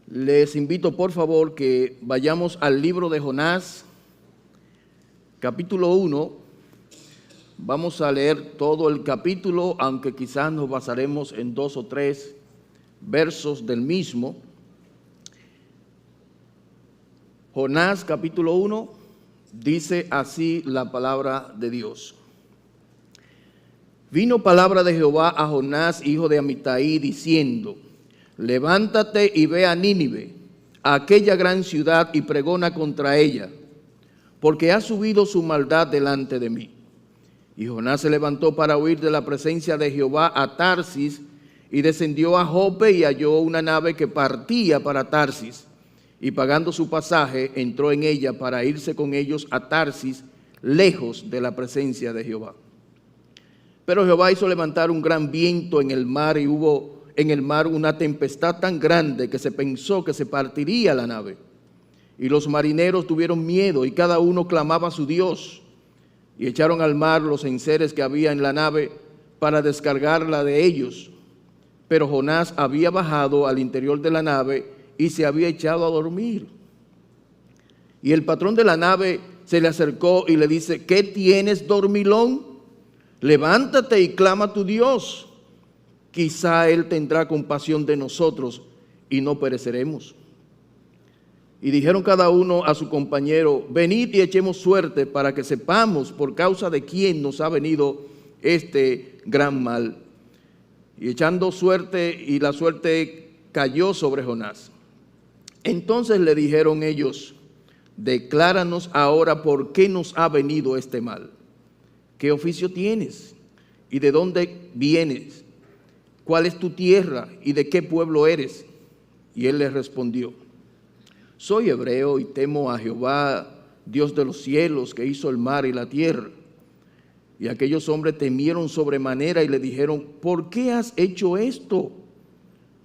Les invito por favor que vayamos al libro de Jonás, capítulo 1. Vamos a leer todo el capítulo, aunque quizás nos basaremos en 2 o 3 versos del mismo. Jonás, capítulo 1, dice así la palabra de Dios. Vino palabra de Jehová a Jonás, hijo de Amitai, diciendo: levántate y ve a Nínive, a aquella gran ciudad, y pregona contra ella, porque ha subido su maldad delante de mí. Y Jonás se levantó para huir de la presencia de Jehová a Tarsis, y descendió a Jope y halló una nave que partía para Tarsis, y pagando su pasaje entró en ella para irse con ellos a Tarsis, lejos de la presencia de Jehová. Pero Jehová hizo levantar un gran viento en el mar, y hubo en el mar una tempestad tan grande que se pensó que se partiría la nave. Y los marineros tuvieron miedo, y cada uno clamaba a su Dios, y echaron al mar los enseres que había en la nave para descargarla de ellos. Pero Jonás había bajado al interior de la nave y se había echado a dormir. Y el patrón de la nave se le acercó y le dice: ¿qué tienes, dormilón? Levántate y clama a tu Dios. Quizá Él tendrá compasión de nosotros y no pereceremos. Y dijeron cada uno a su compañero: venid y echemos suerte para que sepamos por causa de quién nos ha venido este gran mal. Y echando suerte, y la suerte cayó sobre Jonás. Entonces le dijeron ellos: decláranos ahora por qué nos ha venido este mal. ¿Qué oficio tienes? ¿Y de dónde vienes? ¿Cuál es tu tierra? ¿Y de qué pueblo eres? Y él les respondió: soy hebreo y temo a Jehová, Dios de los cielos, que hizo el mar y la tierra. Y aquellos hombres temieron sobremanera y le dijeron: ¿por qué has hecho esto?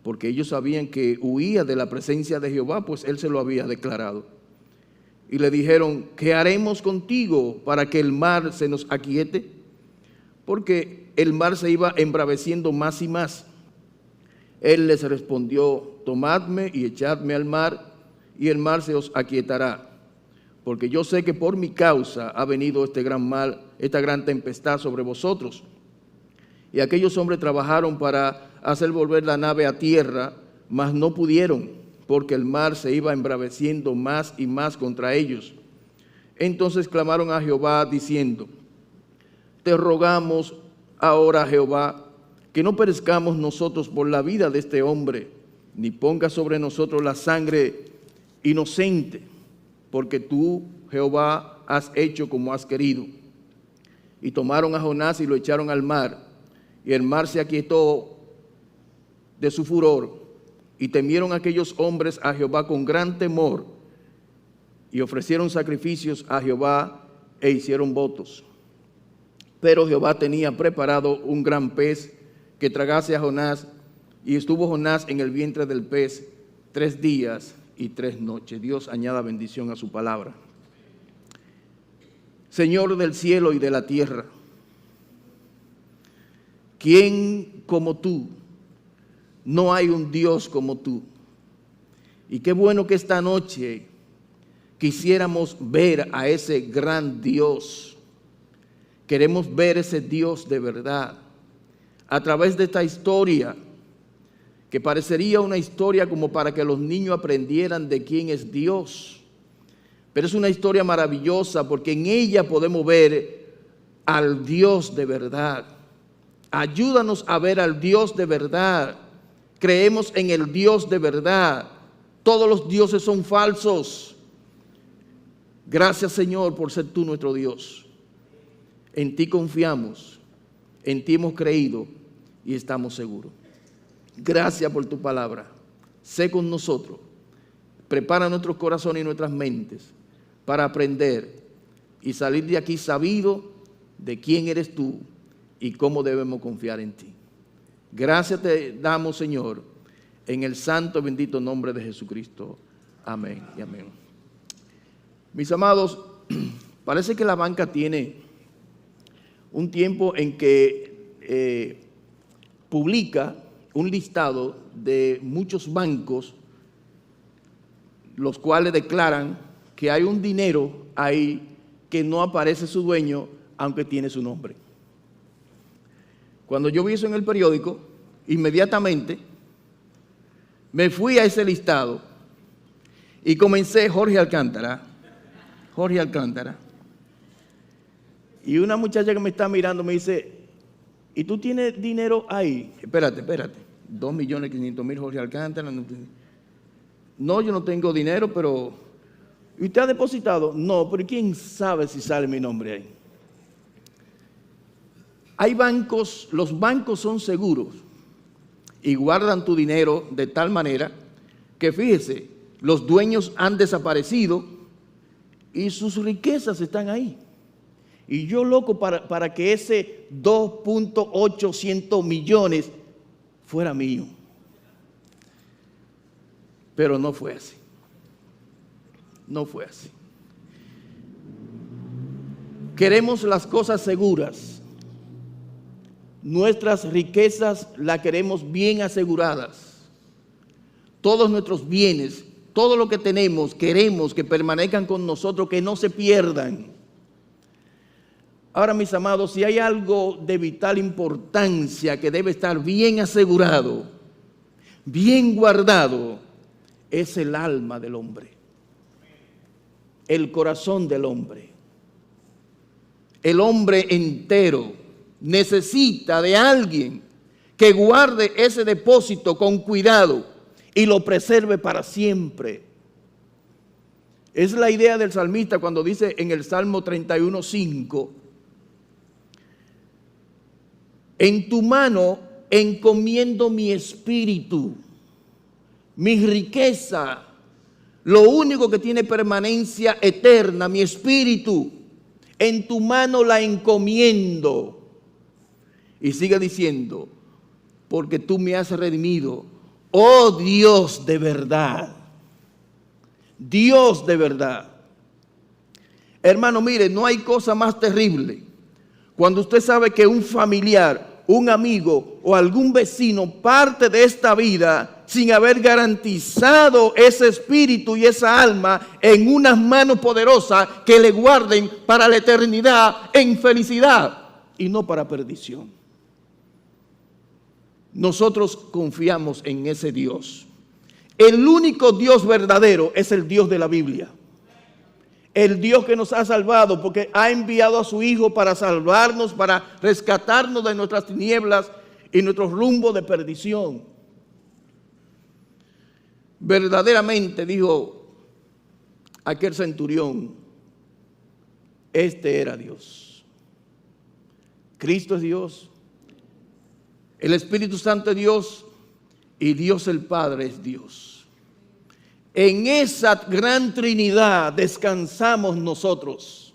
Porque ellos sabían que huía de la presencia de Jehová, pues él se lo había declarado. Y le dijeron: ¿qué haremos contigo para que el mar se nos aquiete? Porque el mar se iba embraveciendo más y más. Él les respondió: tomadme y echadme al mar, y el mar se os aquietará. Porque yo sé que por mi causa ha venido este gran mal, esta gran tempestad sobre vosotros. Y aquellos hombres trabajaron para hacer volver la nave a tierra, mas no pudieron, porque el mar se iba embraveciendo más y más contra ellos. Entonces clamaron a Jehová diciendo: te rogamos ahora, Jehová, que no perezcamos nosotros por la vida de este hombre, ni ponga sobre nosotros la sangre inocente, porque tú, Jehová, has hecho como has querido. Y tomaron a Jonás y lo echaron al mar, y el mar se aquietó de su furor, y temieron aquellos hombres a Jehová con gran temor, y ofrecieron sacrificios a Jehová e hicieron votos. Pero Jehová tenía preparado un gran pez que tragase a Jonás, y estuvo Jonás en el vientre del pez 3 días y 3 noches. Dios añada bendición a su palabra. Señor del cielo y de la tierra, ¿quién como tú? No hay un Dios como tú. Y qué bueno que esta noche quisiéramos ver a ese gran Dios. Queremos ver ese Dios de verdad a través de esta historia, que parecería una historia como para que los niños aprendieran de quién es Dios. Pero es una historia maravillosa porque en ella podemos ver al Dios de verdad. Ayúdanos a ver al Dios de verdad. Creemos en el Dios de verdad. Todos los dioses son falsos. Gracias, Señor, por ser tú nuestro Dios. En ti confiamos, en ti hemos creído y estamos seguros. Gracias por tu palabra. Sé con nosotros. Prepara nuestros corazones y nuestras mentes para aprender y salir de aquí sabido de quién eres tú y cómo debemos confiar en ti. Gracias te damos, Señor, en el santo y bendito nombre de Jesucristo. Amén y amén. Mis amados, parece que la banca tiene un tiempo en que publica un listado de muchos bancos los cuales declaran que hay un dinero ahí que no aparece su dueño, aunque tiene su nombre. Cuando yo vi eso en el periódico, inmediatamente me fui a ese listado y comencé Jorge Alcántara. Y una muchacha que me está mirando me dice, ¿y tú tienes dinero ahí? Espérate. 2.500.000 Jorge Alcántara. No, yo no tengo dinero, pero... ¿Y usted ha depositado? No, pero ¿quién sabe si sale mi nombre ahí? Hay bancos, los bancos son seguros y guardan tu dinero de tal manera que, fíjese, los dueños han desaparecido y sus riquezas están ahí. Y yo loco para que ese 2.800 millones fuera mío. Pero no fue así. No fue así. Queremos las cosas seguras. Nuestras riquezas las queremos bien aseguradas. Todos nuestros bienes, todo lo que tenemos, queremos que permanezcan con nosotros, que no se pierdan. Ahora, mis amados, si hay algo de vital importancia que debe estar bien asegurado, bien guardado, es el alma del hombre, el corazón del hombre. El hombre entero necesita de alguien que guarde ese depósito con cuidado y lo preserve para siempre. Es la idea del salmista cuando dice en el Salmo 31:5, en tu mano encomiendo mi espíritu, mi riqueza, lo único que tiene permanencia eterna, mi espíritu, en tu mano la encomiendo. Y sigue diciendo, porque tú me has redimido, oh Dios de verdad, Dios de verdad. Hermano, mire, no hay cosa más terrible cuando usted sabe que un familiar, un amigo o algún vecino parte de esta vida sin haber garantizado ese espíritu y esa alma en unas manos poderosas que le guarden para la eternidad en felicidad y no para perdición. Nosotros confiamos en ese Dios. El único Dios verdadero es el Dios de la Biblia. El Dios que nos ha salvado porque ha enviado a su Hijo para salvarnos, para rescatarnos de nuestras tinieblas y nuestros rumbos de perdición. Verdaderamente, dijo aquel centurión, este era Dios. Cristo es Dios, el Espíritu Santo es Dios y Dios el Padre es Dios. En esa gran Trinidad descansamos nosotros.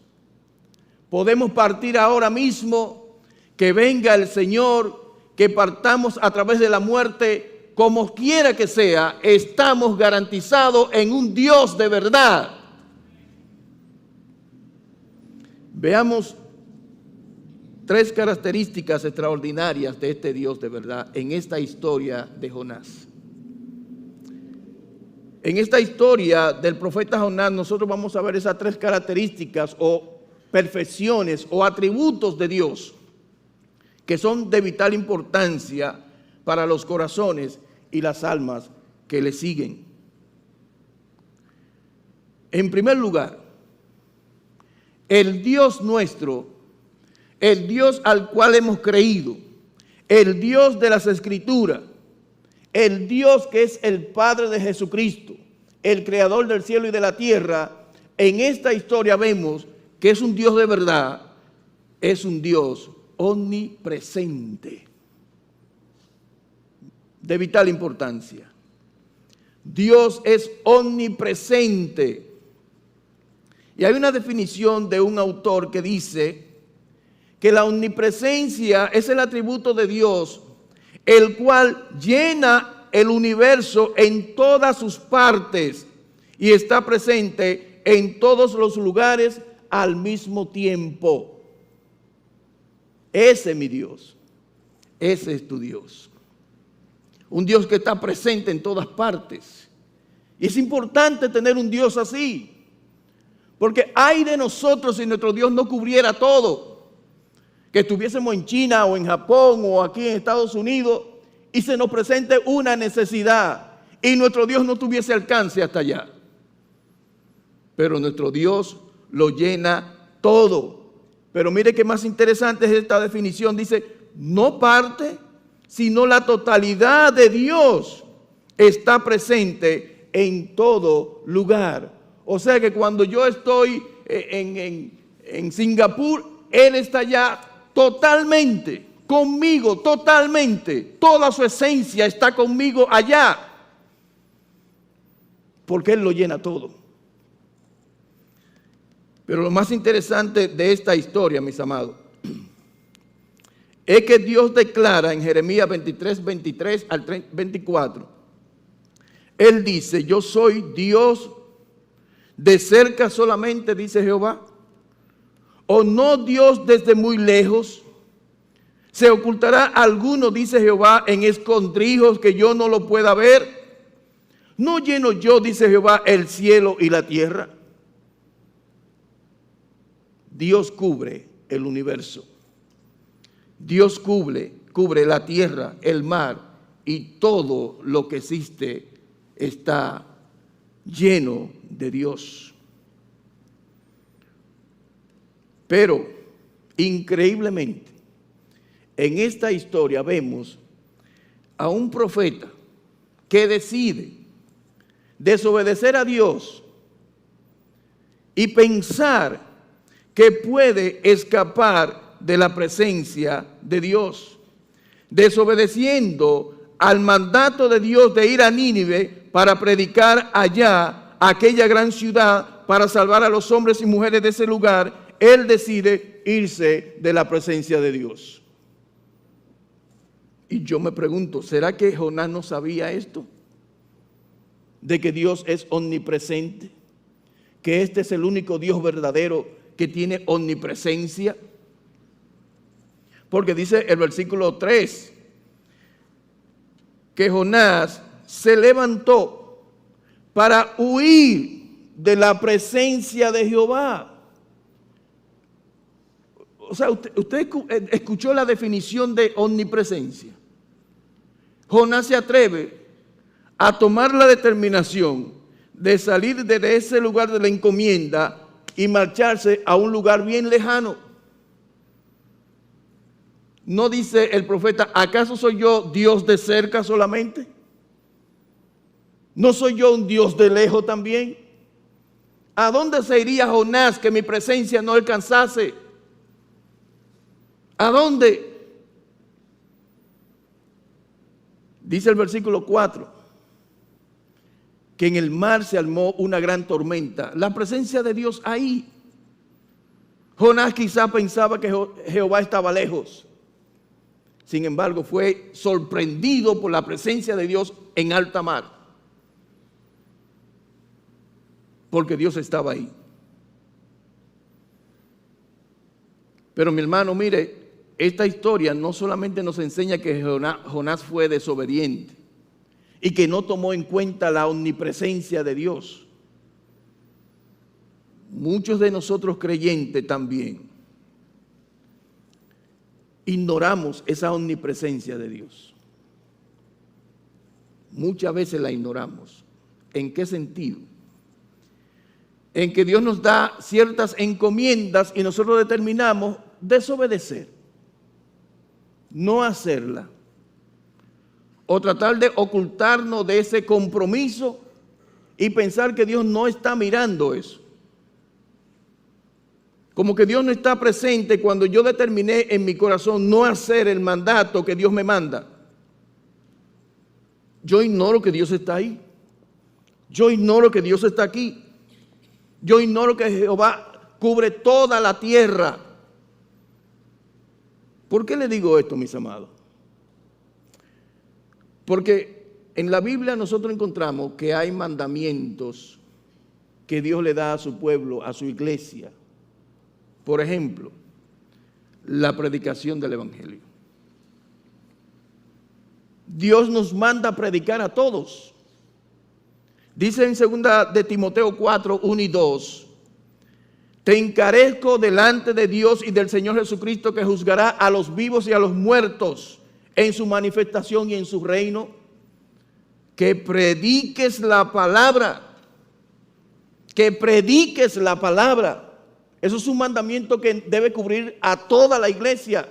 Podemos partir ahora mismo, que venga el Señor, que partamos a través de la muerte, como quiera que sea, estamos garantizados en un Dios de verdad. Veamos tres características extraordinarias de este Dios de verdad en esta historia de Jonás. En esta historia del profeta Jonás, nosotros vamos a ver esas tres características o perfecciones o atributos de Dios que son de vital importancia para los corazones y las almas que le siguen. En primer lugar, el Dios nuestro, el Dios al cual hemos creído, el Dios de las Escrituras, el Dios que es el Padre de Jesucristo, el Creador del cielo y de la tierra, en esta historia vemos que es un Dios de verdad, es un Dios omnipresente, de vital importancia. Dios es omnipresente. Y hay una definición de un autor que dice que la omnipresencia es el atributo de Dios, el cual llena el universo en todas sus partes y está presente en todos los lugares al mismo tiempo. Ese es mi Dios, ese es tu Dios. Un Dios que está presente en todas partes Y es importante tener un Dios así. Porque ay de nosotros si nuestro Dios no cubriera todo. Que estuviésemos en China o en Japón o aquí en Estados Unidos y se nos presente una necesidad y nuestro Dios no tuviese alcance hasta allá. Pero nuestro Dios lo llena todo. Pero mire qué más interesante es esta definición. Dice, no parte, sino la totalidad de Dios está presente en todo lugar. O sea que cuando yo estoy en Singapur, Él está allá totalmente, conmigo, totalmente. Toda su esencia está conmigo allá. Porque Él lo llena todo. Pero lo más interesante de esta historia, mis amados, es que Dios declara en Jeremías 23, 23 al 24. Él dice, yo soy Dios de cerca solamente, dice Jehová. O no Dios desde muy lejos. Se ocultará alguno, dice Jehová, en escondrijos que yo no lo pueda ver. No lleno yo, dice Jehová, el cielo y la tierra. Dios cubre el universo. Dios cubre la tierra, el mar y todo lo que existe está lleno de Dios. Pero, increíblemente, en esta historia vemos a un profeta que decide desobedecer a Dios y pensar que puede escapar de la presencia de Dios, desobedeciendo al mandato de Dios de ir a Nínive para predicar allá aquella gran ciudad para salvar a los hombres y mujeres de ese lugar. Él decide irse de la presencia de Dios. Y yo me pregunto, ¿será que Jonás no sabía esto? De que Dios es omnipresente, que este es el único Dios verdadero que tiene omnipresencia. Porque dice el versículo 3 que Jonás se levantó para huir de la presencia de Jehová. O sea, usted escuchó la definición de omnipresencia. Jonás se atreve a tomar la determinación de salir de ese lugar de la encomienda y marcharse a un lugar bien lejano. ¿No dice el profeta, acaso soy yo Dios de cerca solamente? ¿No soy yo un Dios de lejos también? ¿A dónde se iría Jonás que mi presencia no alcanzase? ¿A dónde? Dice el versículo 4. Que en el mar se armó una gran tormenta. La presencia de Dios ahí. Jonás quizá pensaba que Jehová estaba lejos. Sin embargo, fue sorprendido por la presencia de Dios en alta mar. Porque Dios estaba ahí. Pero mi hermano, mire, esta historia no solamente nos enseña que Jonás fue desobediente y que no tomó en cuenta la omnipresencia de Dios. Muchos de nosotros creyentes también ignoramos esa omnipresencia de Dios. Muchas veces la ignoramos. ¿En qué sentido? En que Dios nos da ciertas encomiendas y nosotros determinamos desobedecer, no hacerla, o tratar de ocultarnos de ese compromiso y pensar que Dios no está mirando eso. Como que Dios no está presente cuando yo determiné en mi corazón no hacer el mandato que Dios me manda. Yo ignoro que Dios está ahí. Yo ignoro que Dios está aquí. Yo ignoro que Jehová cubre toda la tierra. ¿Por qué le digo esto, mis amados? Porque en la Biblia nosotros encontramos que hay mandamientos que Dios le da a su pueblo, a su iglesia. Por ejemplo, la predicación del Evangelio. Dios nos manda a predicar a todos. Dice en 2 de Timoteo 4, 1 y 2, te encarezco delante de Dios y del Señor Jesucristo, que juzgará a los vivos y a los muertos en su manifestación y en su reino, que prediques la palabra. Que prediques la palabra. Eso es un mandamiento que debe cubrir a toda la iglesia.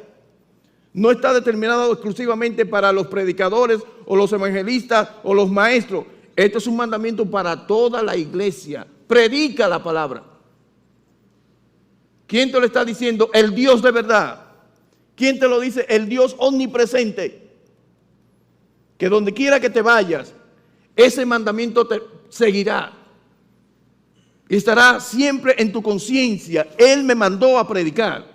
No está determinado exclusivamente para los predicadores o los evangelistas o los maestros. Esto es un mandamiento para toda la iglesia. Predica la palabra. ¿Quién te lo está diciendo? El Dios de verdad. ¿Quién te lo dice? El Dios omnipresente. Que donde quiera que te vayas, ese mandamiento te seguirá. Y estará siempre en tu conciencia. Él me mandó a predicar.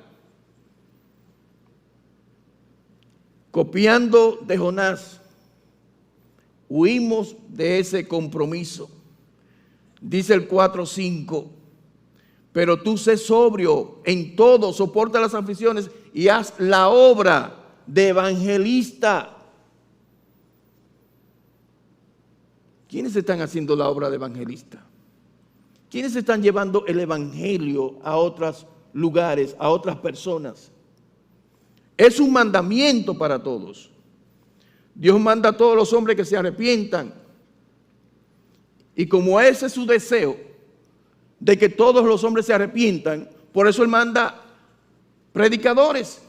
Copiando de Jonás, huimos de ese compromiso. Dice el 4:5, pero tú sé sobrio en todo, soporta las aflicciones y haz la obra de evangelista. ¿Quiénes están haciendo la obra de evangelista? ¿Quiénes están llevando el evangelio a otros lugares, a otras personas? Es un mandamiento para todos. Dios manda a todos los hombres que se arrepientan. Y como ese es su deseo, de que todos los hombres se arrepientan, por eso Él manda predicadores.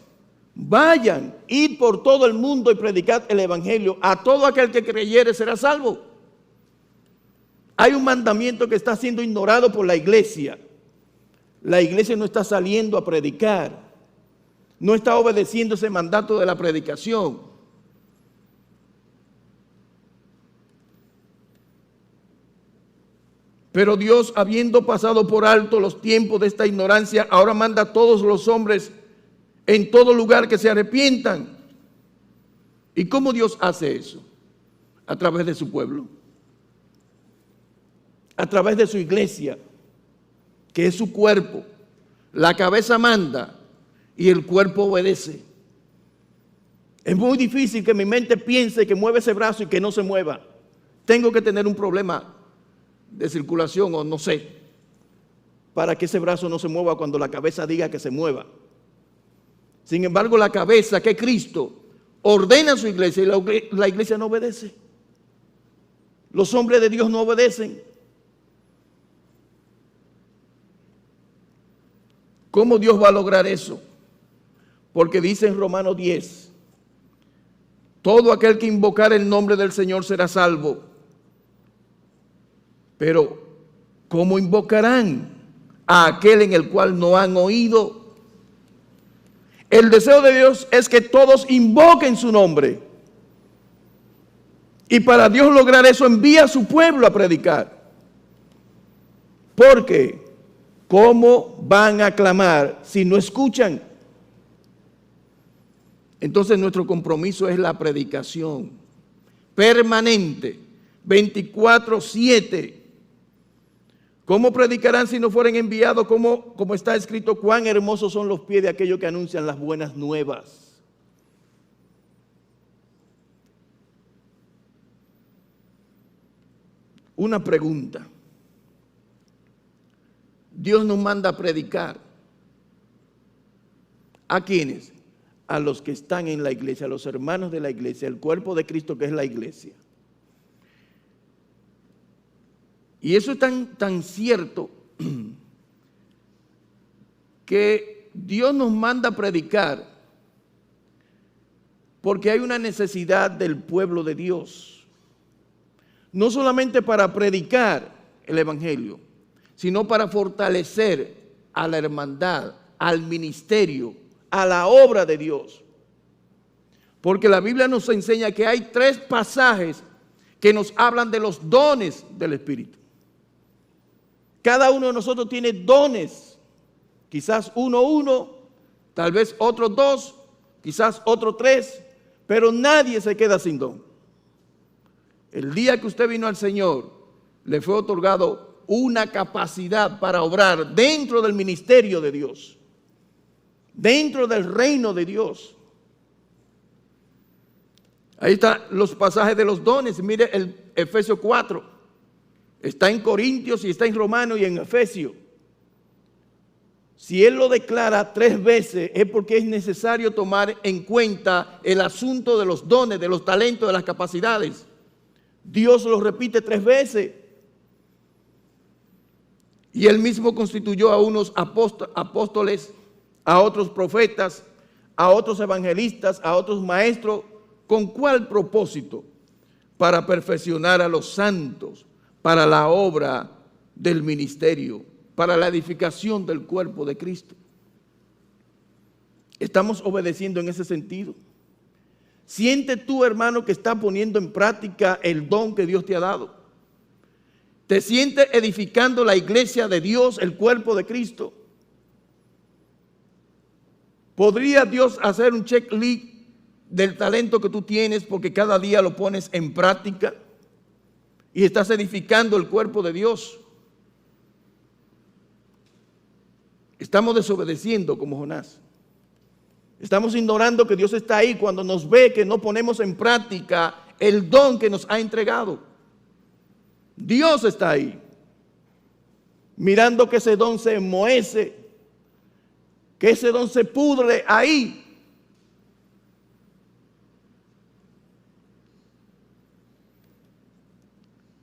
Vayan, id por todo el mundo y predicad el evangelio. A todo aquel que creyere será salvo. Hay un mandamiento que está siendo ignorado por la iglesia. La iglesia no está saliendo a predicar. No está obedeciendo ese mandato de la predicación. Pero Dios, habiendo pasado por alto los tiempos de esta ignorancia, ahora manda a todos los hombres en todo lugar que se arrepientan. ¿Y cómo Dios hace eso? A través de su pueblo. A través de su iglesia, que es su cuerpo. La cabeza manda y el cuerpo obedece. Es muy difícil que mi mente piense que mueve ese brazo y que no se mueva. Tengo que tener un problema de circulación o no sé, para que ese brazo no se mueva cuando la cabeza diga que se mueva. Sin embargo, la cabeza, que es Cristo, ordena a su iglesia y la iglesia no obedece. Los hombres de Dios no obedecen. ¿Cómo Dios va a lograr eso? Porque dice en Romanos 10, todo aquel que invocar el nombre del Señor será salvo. Pero, ¿cómo invocarán a aquel en el cual no han oído? El deseo de Dios es que todos invoquen su nombre. Y para Dios lograr eso, envía a su pueblo a predicar. Porque, ¿cómo van a clamar si no escuchan? Entonces nuestro compromiso es la predicación permanente, 24/7. ¿Cómo predicarán si no fueren enviados? Como está escrito, cuán hermosos son los pies de aquellos que anuncian las buenas nuevas. Una pregunta. Dios nos manda a predicar. ¿A quiénes? A los que están en la iglesia, a los hermanos de la iglesia, el cuerpo de Cristo que es la iglesia. Y eso es tan cierto que Dios nos manda a predicar porque hay una necesidad del pueblo de Dios. No solamente para predicar el evangelio, sino para fortalecer a la hermandad, al ministerio, a la obra de Dios. Porque la Biblia nos enseña que hay 3 pasajes que nos hablan de los dones del Espíritu. Cada uno de nosotros tiene dones, quizás uno, tal vez otros 2, quizás otros 3, pero nadie se queda sin don. El día que usted vino al Señor, le fue otorgado una capacidad para obrar dentro del ministerio de Dios, dentro del reino de Dios. Ahí están los pasajes de los dones. Mire el Efesios 4. Está en Corintios y está en Romanos y en Efesios. Si Él lo declara 3 veces es porque es necesario tomar en cuenta el asunto de los dones, de los talentos, de las capacidades. Dios lo repite 3 veces. Y Él mismo constituyó a unos apóstoles, a otros profetas, a otros evangelistas, a otros maestros. ¿Con cuál propósito? Para perfeccionar a los santos, para la obra del ministerio, para la edificación del cuerpo de Cristo. ¿Estamos obedeciendo en ese sentido? ¿Siente tú, hermano, que está poniendo en práctica el don que Dios te ha dado? ¿Te sientes edificando la iglesia de Dios, el cuerpo de Cristo? ¿Podría Dios hacer un checklist del talento que tú tienes porque cada día lo pones en práctica y estás edificando el cuerpo de Dios? Estamos desobedeciendo como Jonás. Estamos ignorando que Dios está ahí cuando nos ve que no ponemos en práctica el don que nos ha entregado. Dios está ahí, mirando que ese don se enmohece, que ese don se pudre ahí.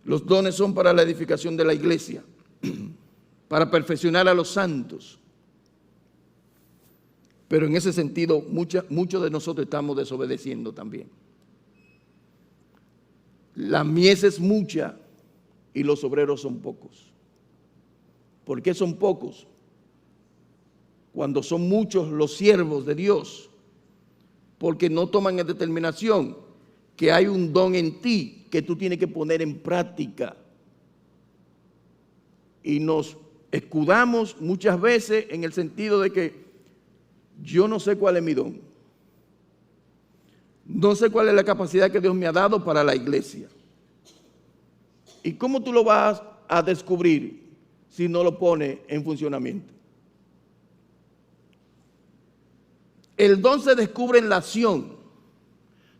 Los dones son para la edificación de la iglesia, para perfeccionar a los santos. Pero en ese sentido, muchos de nosotros estamos desobedeciendo también. La mies es mucha y los obreros son pocos. ¿Por qué son pocos? Cuando son muchos los siervos de Dios, porque no toman en determinación que hay un don en ti que tú tienes que poner en práctica. Y nos escudamos muchas veces en el sentido de que yo no sé cuál es mi don. No sé cuál es la capacidad que Dios me ha dado para la iglesia. ¿Y cómo tú lo vas a descubrir si no lo pones en funcionamiento? El don se descubre en la acción.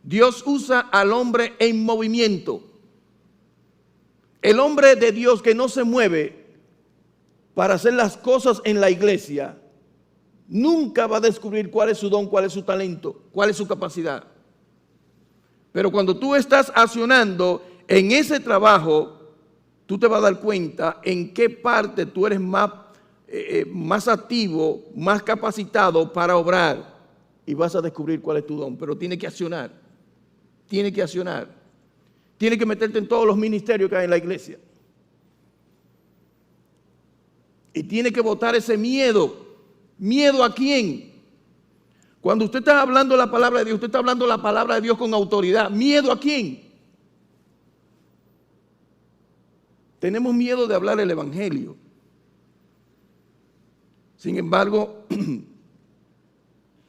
Dios usa al hombre en movimiento. El hombre de Dios que no se mueve para hacer las cosas en la iglesia, nunca va a descubrir cuál es su don, cuál es su talento, cuál es su capacidad. Pero cuando tú estás accionando en ese trabajo, tú te vas a dar cuenta en qué parte tú eres más activo, más capacitado para obrar. Y vas a descubrir cuál es tu don. Pero tienes que accionar. Tienes que accionar. Tienes que meterte en todos los ministerios que hay en la iglesia. Y tienes que botar ese miedo. ¿Miedo a quién? Cuando usted está hablando la palabra de Dios, usted está hablando la palabra de Dios con autoridad. ¿Miedo a quién? Tenemos miedo de hablar el evangelio. Sin embargo,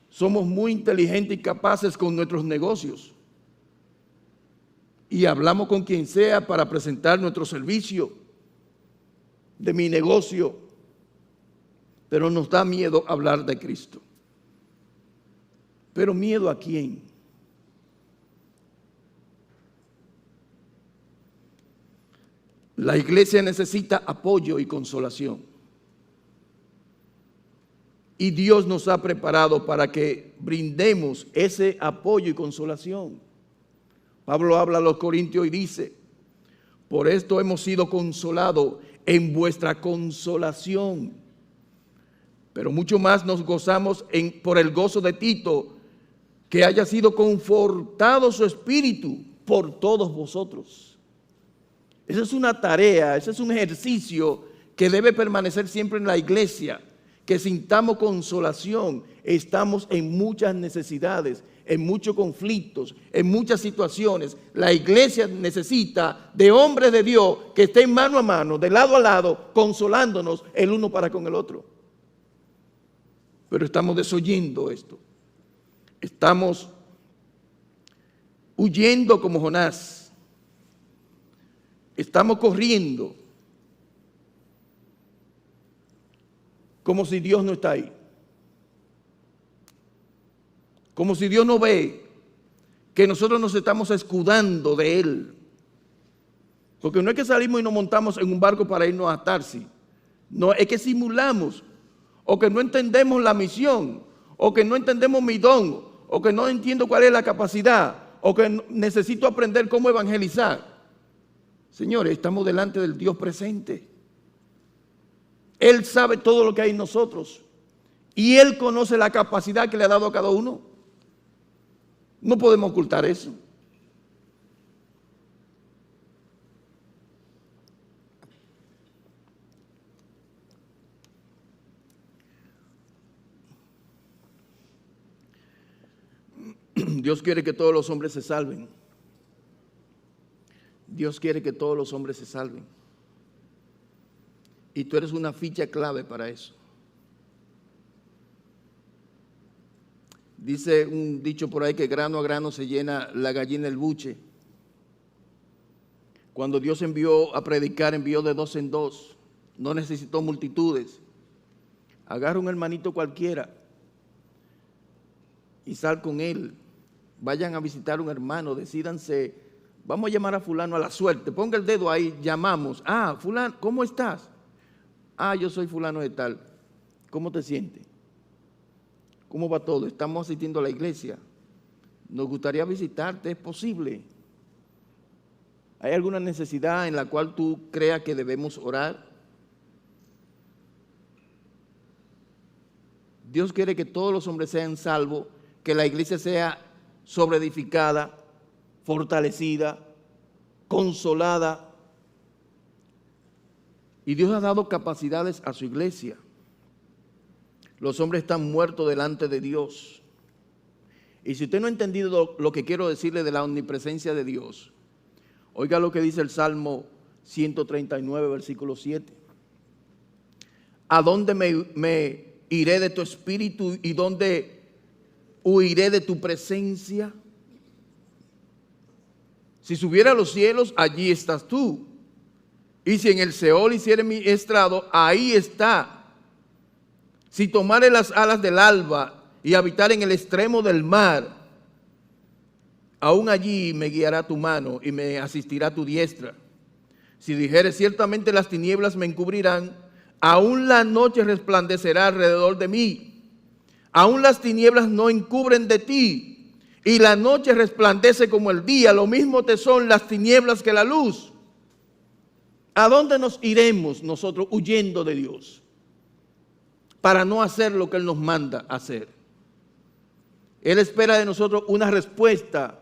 somos muy inteligentes y capaces con nuestros negocios. Y hablamos con quien sea para presentar nuestro servicio de mi negocio. Pero nos da miedo hablar de Cristo. ¿Pero miedo a quién? La iglesia necesita apoyo y consolación. Y Dios nos ha preparado para que brindemos ese apoyo y consolación. Pablo habla a los Corintios y dice: por esto hemos sido consolados en vuestra consolación. Pero mucho más nos gozamos por el gozo de Tito, que haya sido confortado su espíritu por todos vosotros. Esa es una tarea, ese es un ejercicio que debe permanecer siempre en la iglesia. Que sintamos consolación. Estamos en muchas necesidades, en muchos conflictos, en muchas situaciones. La iglesia necesita de hombres de Dios que estén mano a mano, de lado a lado, consolándonos el uno para con el otro. Pero estamos desoyendo esto. Estamos huyendo como Jonás. Estamos corriendo como si Dios no está ahí. Como si Dios no ve que nosotros nos estamos escudando de Él. Porque no es que salimos y nos montamos en un barco para irnos a Tarsis. No, es que simulamos, o que no entendemos la misión, o que no entendemos mi don, o que no entiendo cuál es la capacidad, o que necesito aprender cómo evangelizar. Señores, estamos delante del Dios presente. Él sabe todo lo que hay en nosotros. Y Él conoce la capacidad que le ha dado a cada uno. No podemos ocultar eso. Dios quiere que todos los hombres se salven. Dios quiere que todos los hombres se salven. Y tú eres una ficha clave para eso. Dice un dicho por ahí que grano a grano se llena la gallina el buche. Cuando Dios envió a predicar, envió de dos en dos. No necesitó multitudes. Agarra un hermanito cualquiera y sal con él. Vayan a visitar a un hermano, decídanse, vamos a llamar a fulano a la suerte. Ponga el dedo ahí, llamamos. Ah, fulano, ¿cómo estás? Ah, yo soy fulano de tal. ¿Cómo te sientes? ¿Cómo va todo? Estamos asistiendo a la iglesia. Nos gustaría visitarte, ¿es posible? ¿Hay alguna necesidad en la cual tú creas que debemos orar? Dios quiere que todos los hombres sean salvos, que la iglesia sea sobreedificada, fortalecida, consolada. Y Dios ha dado capacidades a su iglesia. Los hombres están muertos delante de Dios. Y si usted no ha entendido lo que quiero decirle de la omnipresencia de Dios, oiga lo que dice el Salmo 139, versículo 7. ¿A dónde me iré de tu espíritu y dónde huiré de tu presencia? Si subiera a los cielos, allí estás tú. Y si en el Seol hiciere mi estrado, ahí está. Si tomare las alas del alba y habitar en el extremo del mar, aún allí me guiará tu mano y me asistirá tu diestra. Si dijere ciertamente las tinieblas me encubrirán, aún la noche resplandecerá alrededor de mí. Aún las tinieblas no encubren de ti, y la noche resplandece como el día. Lo mismo te son las tinieblas que la luz. ¿A dónde nos iremos nosotros huyendo de Dios? Para no hacer lo que Él nos manda hacer. Él espera de nosotros una respuesta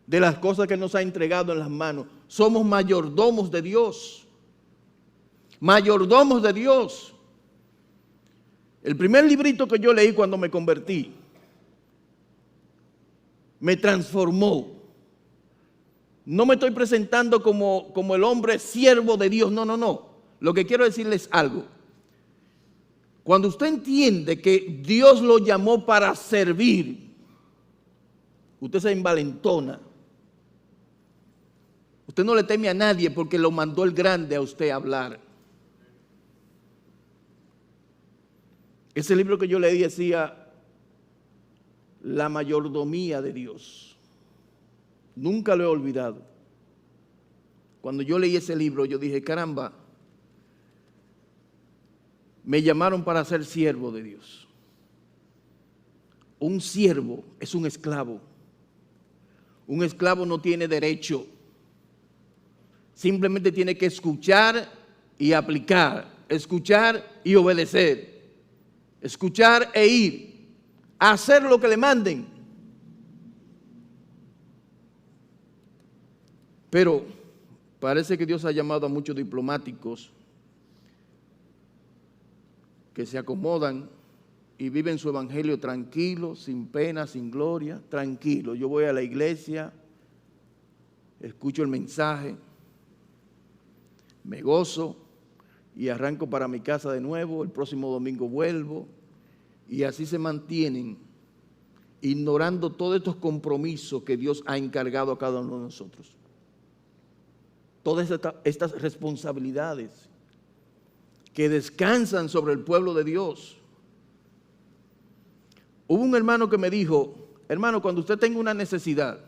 de las cosas que nos ha entregado en las manos. Somos mayordomos de Dios. Mayordomos de Dios. El primer librito que yo leí cuando me convertí me transformó. No me estoy presentando como el hombre siervo de Dios. No, no, no. Lo que quiero decirles algo. Cuando usted entiende que Dios lo llamó para servir, usted se envalentona. Usted no le teme a nadie porque lo mandó el grande a usted a hablar. Ese libro que yo leí decía la mayordomía de Dios. Nunca lo he olvidado. Cuando yo leí ese libro, yo dije, caramba, me llamaron para ser siervo de Dios. Un siervo es un esclavo. Un esclavo no tiene derecho. Simplemente tiene que escuchar y aplicar. Escuchar y obedecer. Escuchar e ir. A hacer lo que le manden. Pero parece que Dios ha llamado a muchos diplomáticos que se acomodan y viven su evangelio tranquilo, sin pena, sin gloria, tranquilo. Yo voy a la iglesia, escucho el mensaje, me gozo y arranco para mi casa de nuevo, el próximo domingo vuelvo, y así se mantienen, ignorando todos estos compromisos que Dios ha encargado a cada uno de nosotros. Todas estas responsabilidades que descansan sobre el pueblo de Dios. Hubo un hermano que me dijo, hermano, cuando usted tenga una necesidad,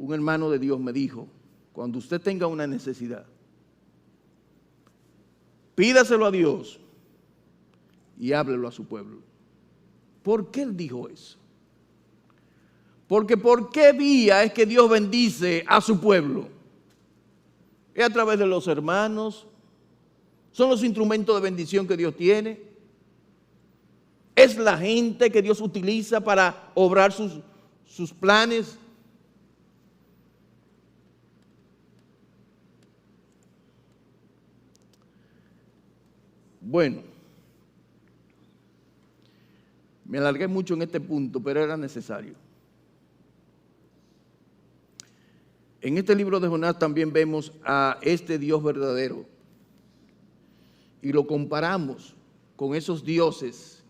un hermano de Dios me dijo, cuando usted tenga una necesidad, pídaselo a Dios y háblelo a su pueblo. ¿Por qué él dijo eso? Porque ¿por qué vía es que Dios bendice a su pueblo? Es a través de los hermanos, son los instrumentos de bendición que Dios tiene, es la gente que Dios utiliza para obrar sus planes. Bueno, me alargué mucho en este punto, pero era necesario. En este libro de Jonás también vemos a este Dios verdadero y lo comparamos con esos dioses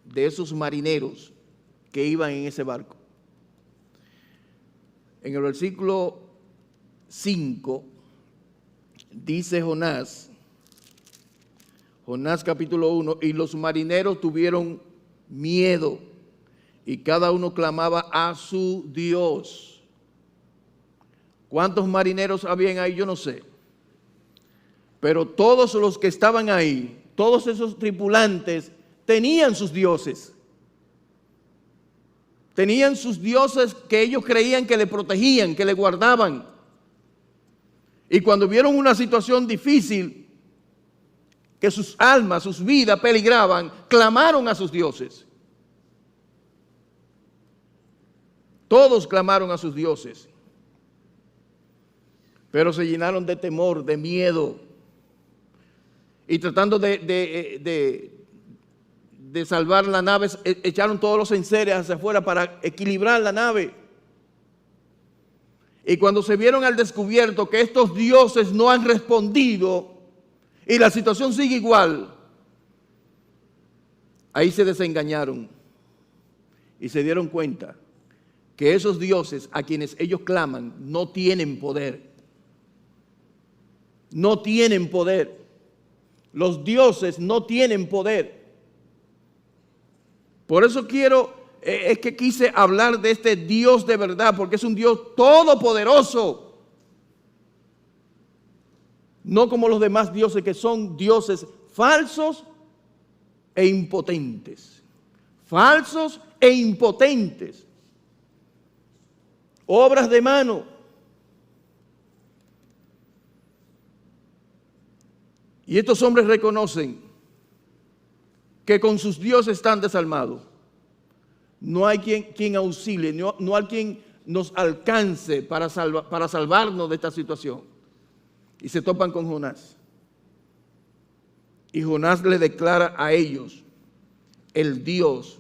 de esos marineros que iban en ese barco. En el versículo 5 dice Jonás capítulo 1, y los marineros tuvieron miedo y cada uno clamaba a su Dios. ¿Cuántos marineros habían ahí? Yo no sé. Pero todos los que estaban ahí, todos esos tripulantes, tenían sus dioses. Tenían sus dioses que ellos creían que le protegían, que le guardaban. Y cuando vieron una situación difícil, que sus almas, sus vidas peligraban, clamaron a sus dioses. Todos clamaron a sus dioses. Pero se llenaron de temor, de miedo. Y tratando de salvar la nave, echaron todos los enseres hacia afuera para equilibrar la nave. Y cuando se vieron al descubierto que estos dioses no han respondido y la situación sigue igual, ahí se desengañaron y se dieron cuenta que esos dioses a quienes ellos claman no tienen poder. No tienen poder. Los dioses no tienen poder. Por eso es que quise hablar de este Dios de verdad, porque es un Dios todopoderoso. No como los demás dioses que son dioses falsos e impotentes. Falsos e impotentes. Obras de mano. Y estos hombres reconocen que con sus dioses están desalmados. No hay quien auxilie, no hay quien nos alcance para salvarnos de esta situación. Y se topan con Jonás. Y Jonás le declara a ellos el Dios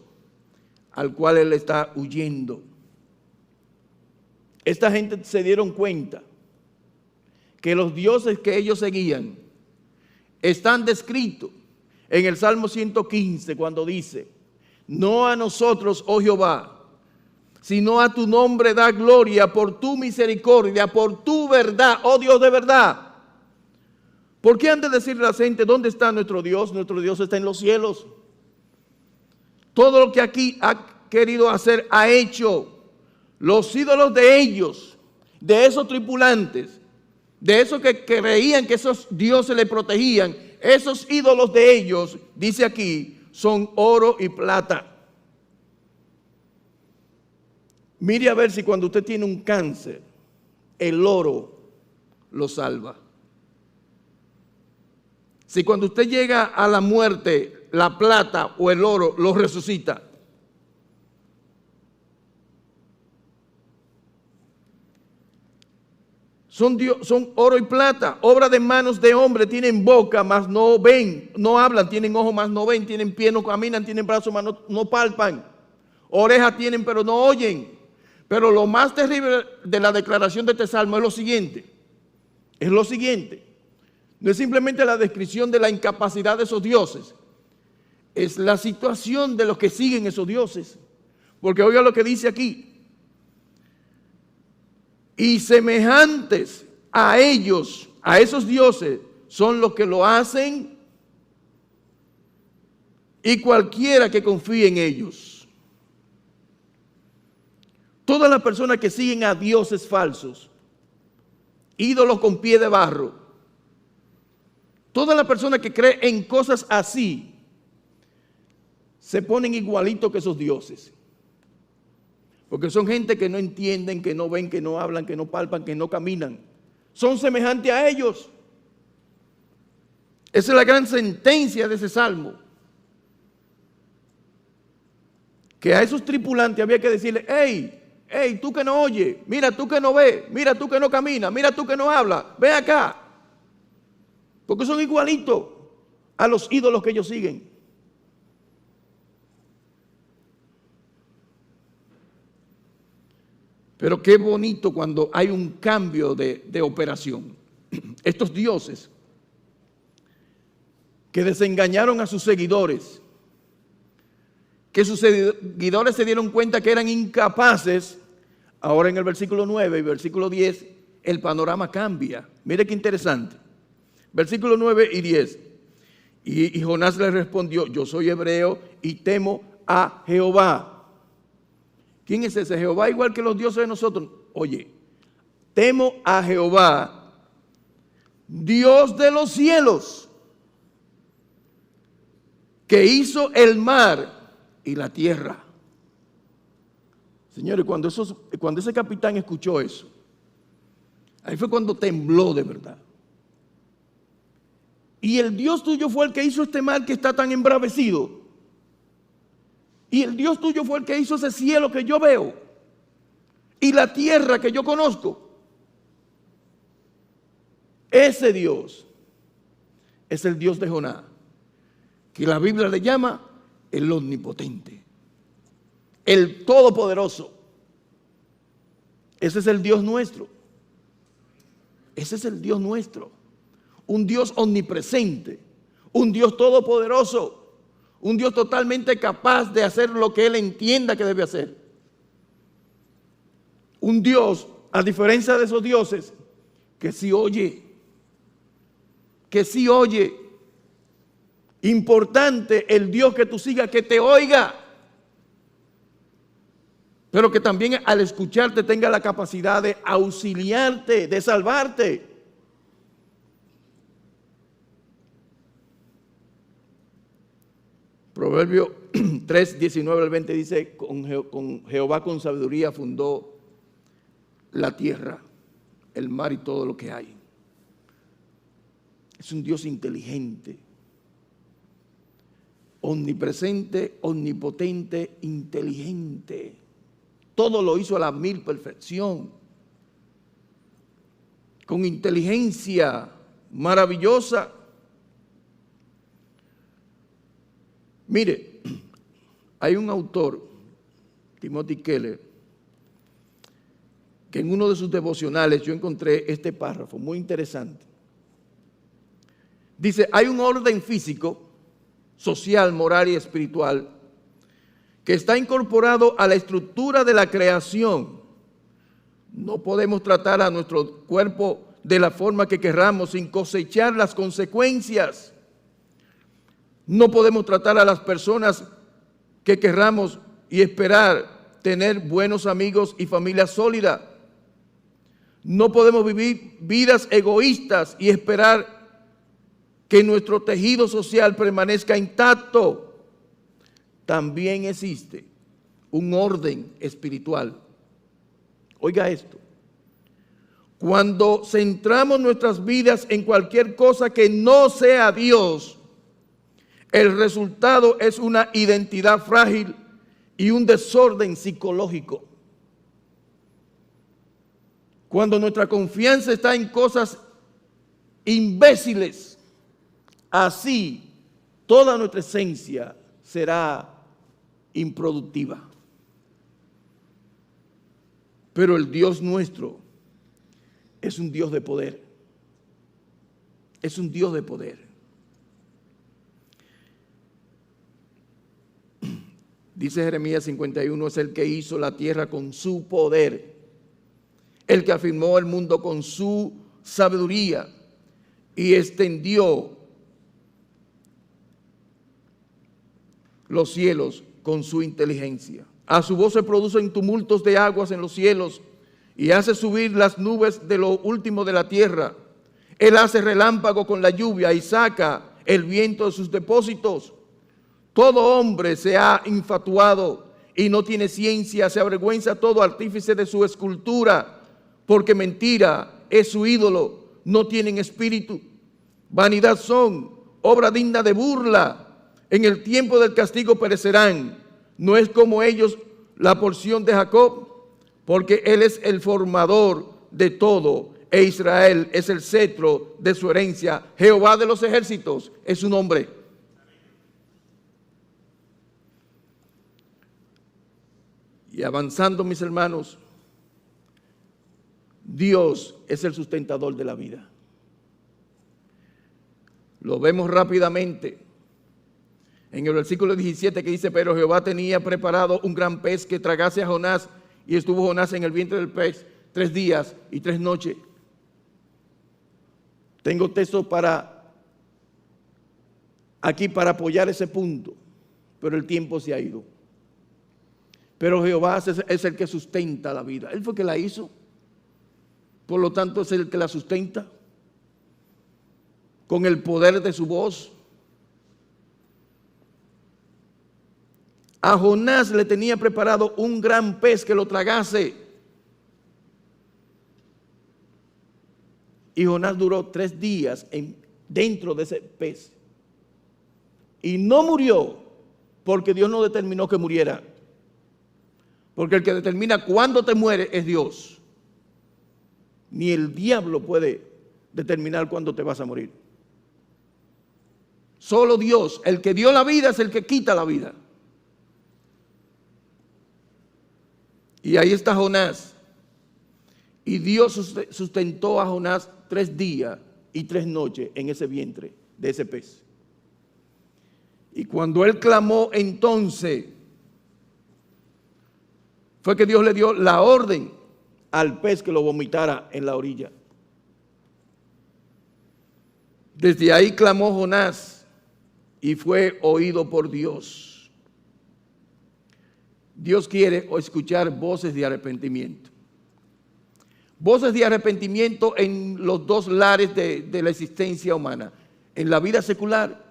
al cual él está huyendo. Esta gente se dieron cuenta que los dioses que ellos seguían están descritos en el Salmo 115 cuando dice: no a nosotros, oh Jehová, sino a tu nombre da gloria por tu misericordia, por tu verdad, oh Dios de verdad. ¿Por qué han de decir la gente, ¿dónde está nuestro Dios? Nuestro Dios está en los cielos. Todo lo que aquí ha querido hacer, ha hecho. Los ídolos de ellos, de esos tripulantes, de esos que creían que esos dioses le protegían, esos ídolos de ellos, dice aquí, son oro y plata. Mire a ver si cuando usted tiene un cáncer, el oro lo salva. Si cuando usted llega a la muerte, la plata o el oro lo resucita. Son oro y plata, obra de manos de hombre, tienen boca, mas no ven, no hablan, tienen ojos, mas no ven, tienen pie, no caminan, tienen brazos, mas no palpan, orejas tienen, pero no oyen. Pero lo más terrible de la declaración de este salmo es lo siguiente, no es simplemente la descripción de la incapacidad de esos dioses, es la situación de los que siguen esos dioses, porque oiga lo que dice aquí. Y semejantes a ellos, a esos dioses, son los que lo hacen y cualquiera que confíe en ellos. Todas las personas que siguen a dioses falsos, ídolos con pie de barro, todas las personas que creen en cosas así, se ponen igualitos que esos dioses. Porque son gente que no entienden, que no ven, que no hablan, que no palpan, que no caminan. Son semejantes a ellos. Esa es la gran sentencia de ese salmo. Que a esos tripulantes había que decirle: hey, tú que no oyes, mira tú que no ves, mira tú que no caminas, mira tú que no hablas, ve acá. Porque son igualitos a los ídolos que ellos siguen. Pero qué bonito cuando hay un cambio de operación. Estos dioses que desengañaron a sus seguidores, que sus seguidores se dieron cuenta que eran incapaces. Ahora en el versículo 9 y versículo 10 el panorama cambia. Mire qué interesante. Versículo 9 y 10. Y Jonás le respondió: yo soy hebreo y temo a Jehová. ¿Quién es ese? Jehová, igual que los dioses de nosotros. Oye, temo a Jehová, Dios de los cielos, que hizo el mar y la tierra. Señores, cuando ese capitán escuchó eso, ahí fue cuando tembló de verdad. Y el Dios tuyo fue el que hizo este mar que está tan embravecido. Y el Dios tuyo fue el que hizo ese cielo que yo veo. Y la tierra que yo conozco. Ese Dios es el Dios de Jonás, que la Biblia le llama el omnipotente, el todopoderoso. Ese es el Dios nuestro. Ese es el Dios nuestro. Un Dios omnipresente, un Dios todopoderoso, un Dios totalmente capaz de hacer lo que Él entienda que debe hacer. Un Dios, a diferencia de esos dioses, que sí oye, que sí oye. Importante el Dios que tú sigas, que te oiga, pero que también al escucharte tenga la capacidad de auxiliarte, de salvarte. Proverbio 3, 19 al 20 dice: con Jehová con sabiduría fundó la tierra, el mar y todo lo que hay. Es un Dios inteligente, omnipresente, omnipotente, inteligente. Todo lo hizo a la mil perfección, con inteligencia maravillosa. Mire, hay un autor, Timothy Keller, que en uno de sus devocionales yo encontré este párrafo muy interesante. Dice: hay un orden físico, social, moral y espiritual que está incorporado a la estructura de la creación. No podemos tratar a nuestro cuerpo de la forma que querramos sin cosechar las consecuencias. No podemos tratar a las personas que querramos y esperar tener buenos amigos y familia sólida. No podemos vivir vidas egoístas y esperar que nuestro tejido social permanezca intacto. También existe un orden espiritual. Oiga esto. Cuando centramos nuestras vidas en cualquier cosa que no sea Dios, el resultado es una identidad frágil y un desorden psicológico. Cuando nuestra confianza está en cosas imbéciles, así toda nuestra esencia será improductiva. Pero el Dios nuestro es un Dios de poder. Es un Dios de poder. Dice Jeremías 51, es el que hizo la tierra con su poder, el que afirmó el mundo con su sabiduría y extendió los cielos con su inteligencia. A su voz se producen tumultos de aguas en los cielos y hace subir las nubes de lo último de la tierra. Él hace relámpago con la lluvia y saca el viento de sus depósitos. Todo hombre se ha infatuado y no tiene ciencia, se avergüenza todo artífice de su escultura, porque mentira es su ídolo, no tienen espíritu. Vanidad son, obra digna de burla. En el tiempo del castigo perecerán. No es como ellos la porción de Jacob, porque él es el formador de todo, e Israel es el cetro de su herencia. Jehová de los ejércitos es su nombre. Y avanzando, mis hermanos, Dios es el sustentador de la vida. Lo vemos rápidamente en el versículo 17 que dice: pero Jehová tenía preparado un gran pez que tragase a Jonás, y estuvo Jonás en el vientre del pez 3 días y 3 noches. Tengo texto aquí para apoyar ese punto, pero el tiempo se ha ido. Pero Jehová es el que sustenta la vida. Él fue el que la hizo, por lo tanto es el que la sustenta con el poder de su voz. A Jonás le tenía preparado un gran pez que lo tragase. Y Jonás duró 3 días dentro de ese pez. Y no murió porque Dios no determinó que muriera. Porque el que determina cuándo te mueres es Dios. Ni el diablo puede determinar cuándo te vas a morir. Solo Dios, el que dio la vida, es el que quita la vida. Y ahí está Jonás. Y Dios sustentó a Jonás 3 días y 3 noches en ese vientre de ese pez. Y cuando él clamó, entonces fue que Dios le dio la orden al pez que lo vomitara en la orilla. Desde ahí clamó Jonás y fue oído por Dios. Dios quiere escuchar voces de arrepentimiento. Voces de arrepentimiento en los 2 lares de la existencia humana. En la vida secular,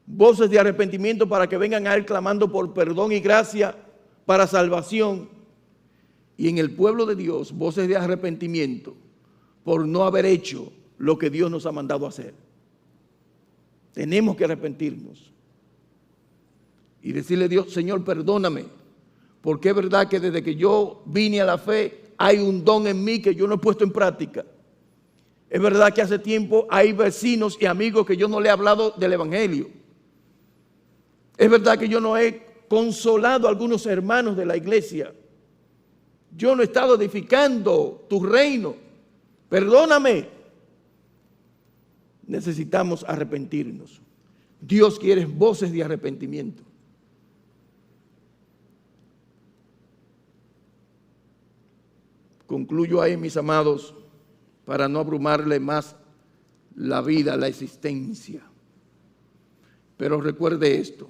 voces de arrepentimiento para que vengan a Él clamando por perdón y gracia para salvación. Y en el pueblo de Dios, voces de arrepentimiento por no haber hecho lo que Dios nos ha mandado a hacer. Tenemos que arrepentirnos y decirle a Dios: Señor, perdóname, porque es verdad que desde que yo vine a la fe hay un don en mí que yo no he puesto en práctica. Es verdad que hace tiempo hay vecinos y amigos que yo no le he hablado del evangelio. Es verdad que yo no he consolado a algunos hermanos de la iglesia. Yo no he estado edificando tu reino. Perdóname. Necesitamos arrepentirnos. Dios quiere voces de arrepentimiento. Concluyo ahí, mis amados, para no abrumarle más la vida, la existencia. Pero recuerde esto: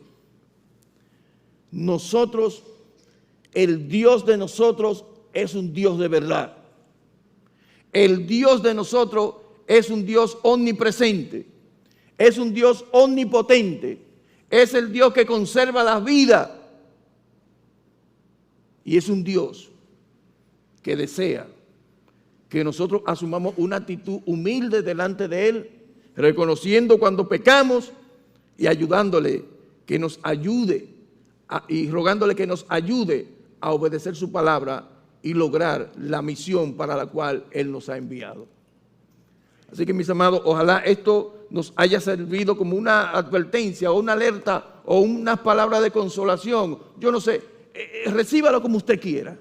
nosotros, el Dios de nosotros es un Dios de verdad. El Dios de nosotros es un Dios omnipresente, es un Dios omnipotente, es el Dios que conserva la vida y es un Dios que desea que nosotros asumamos una actitud humilde delante de Él, reconociendo cuando pecamos y ayudándole que nos ayude y rogándole que nos ayude a obedecer su palabra y lograr la misión para la cual Él nos ha enviado. Así que, mis amados, ojalá esto nos haya servido como una advertencia o una alerta o unas palabras de consolación. Yo no sé, recíbalo como usted quiera.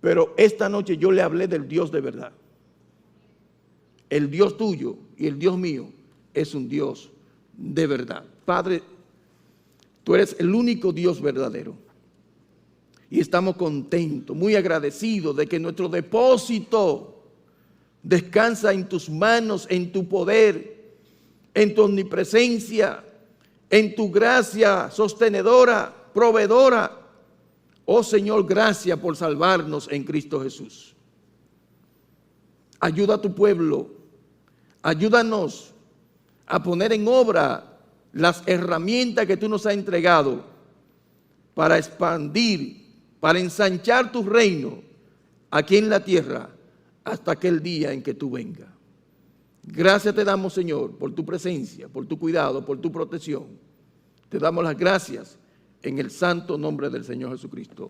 Pero esta noche yo le hablé del Dios de verdad. El Dios tuyo y el Dios mío es un Dios de verdad. Padre, tú eres el único Dios verdadero. Y estamos contentos, muy agradecidos de que nuestro depósito descansa en tus manos, en tu poder, en tu omnipresencia, en tu gracia sostenedora, proveedora. Oh Señor, gracias por salvarnos en Cristo Jesús. Ayuda a tu pueblo, ayúdanos a poner en obra las herramientas que tú nos has entregado para expandir, para ensanchar tu reino aquí en la tierra hasta aquel día en que tú vengas. Gracias te damos, Señor, por tu presencia, por tu cuidado, por tu protección. Te damos las gracias en el santo nombre del Señor Jesucristo.